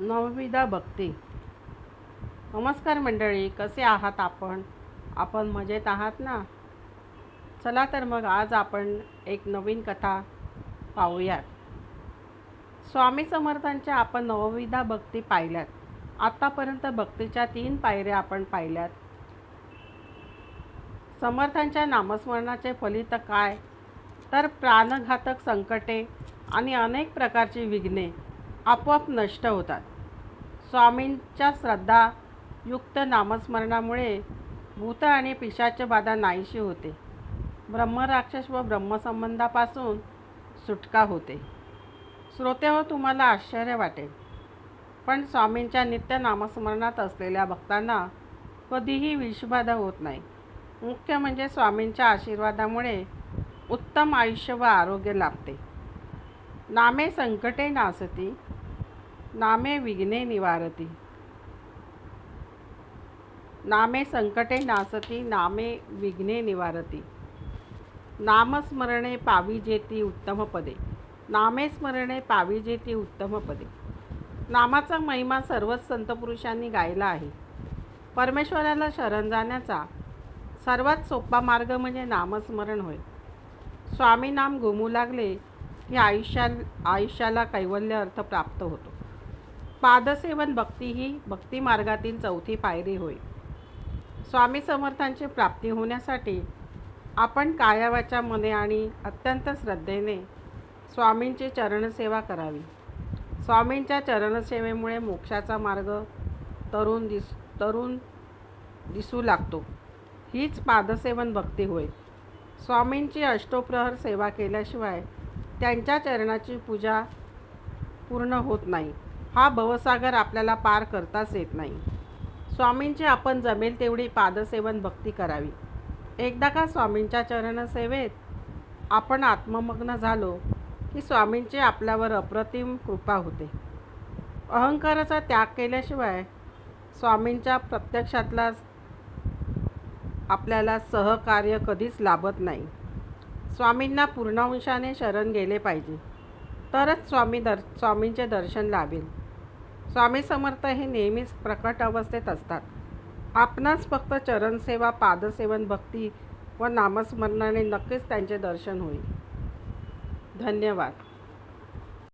नवविधा भक्ती. नमस्कार मंडळी, कसे आहात आपण मजेत आहात ना? चला तर मग आज आपण एक नवीन कथा पाहूयात. स्वामी समर्थांच्या आपण नवविधा भक्ती पाहिल्यात. आतापर्यंत भक्तीच्या 3 पायऱ्या आपण पाहिल्यात. समर्थांच्या नामस्मरणाचे फलित काय? तर प्राणघातक संकटे आणि अनेक प्रकारची विघ्ने आपोआप नष्ट होतात. स्वामींच्या श्रद्धायुक्त नामस्मरणामुळे भूत आणि पिशाच बाधा नाहीशी होते. ब्रह्मराक्षस व ब्रह्मसंबंधापासून सुटका होते. श्रोतेहो, तुम्हाला आश्चर्य वाटेल, पण स्वामींच्या नित्य नामस्मरणात असलेल्या भक्तांना कधीही विषबाधा होत नाही. मुख्य म्हणजे स्वामींच्या आशीर्वादामुळे उत्तम आयुष्य व आरोग्य लाभते. नामे संकटे नासती, नामे विघ्ने निवारती. नामे संकटे नासती, नामे विघ्ने निवारती. नामस्मरणे पाविजेती उत्तम पदे, नामे स्मरणे पाविजेती उत्तम पदे. नामाचा महिमा सर्वच संतपुरुषांनी गायला आहे. परमेश्वराला शरण जाण्याचा सर्वात सोपा मार्ग म्हणजे नामस्मरण होय. स्वामी नाम घुमू लागले की आयुष्याला कैवल्य अर्थ प्राप्त होतो. पादसेवन भक्ती ही भक्ती मार्गातील 4थी पायरी होय. स्वामी समर्थांची प्राप्ती होण्यासाठी आपण काया वाचा मने आणि अत्यंत श्रद्धेने स्वामींची चरणसेवा करावी. स्वामींच्या चरणसेवेमुळे मोक्षाचा मार्ग तरुण दिसू लागतो. हीच पादसेवन भक्ती होय. स्वामींची अष्टोप्रहर सेवा केल्याशिवाय त्यांच्या चरणाची पूजा पूर्ण होत नाही. हा भवसागर आपल्याला पार करताच येत नाही. स्वामींची आपण जमेल तेवढी पादसेवन भक्ती करावी. एकदा का स्वामींच्या चरणसेवेत आपण आत्ममग्न झालो की स्वामींची आपल्यावर अप्रतिम कृपा होते. अहंकाराचा त्याग केल्याशिवाय स्वामींच्या प्रत्यक्षातला आपल्याला सहकार्य कधीच लाभत नाही. स्वामींना पूर्णांशाने शरण गेले पाहिजे, तरच स्वामींचे दर्शन लाभेल. स्वामी समर्थ हे नेहमीच प्रकट अवस्थेत असतात. आपणास फक्त चरणसेवा, पादसेवन भक्ती व नामस्मरणाने नक्कीच त्यांचे दर्शन होईल. धन्यवाद.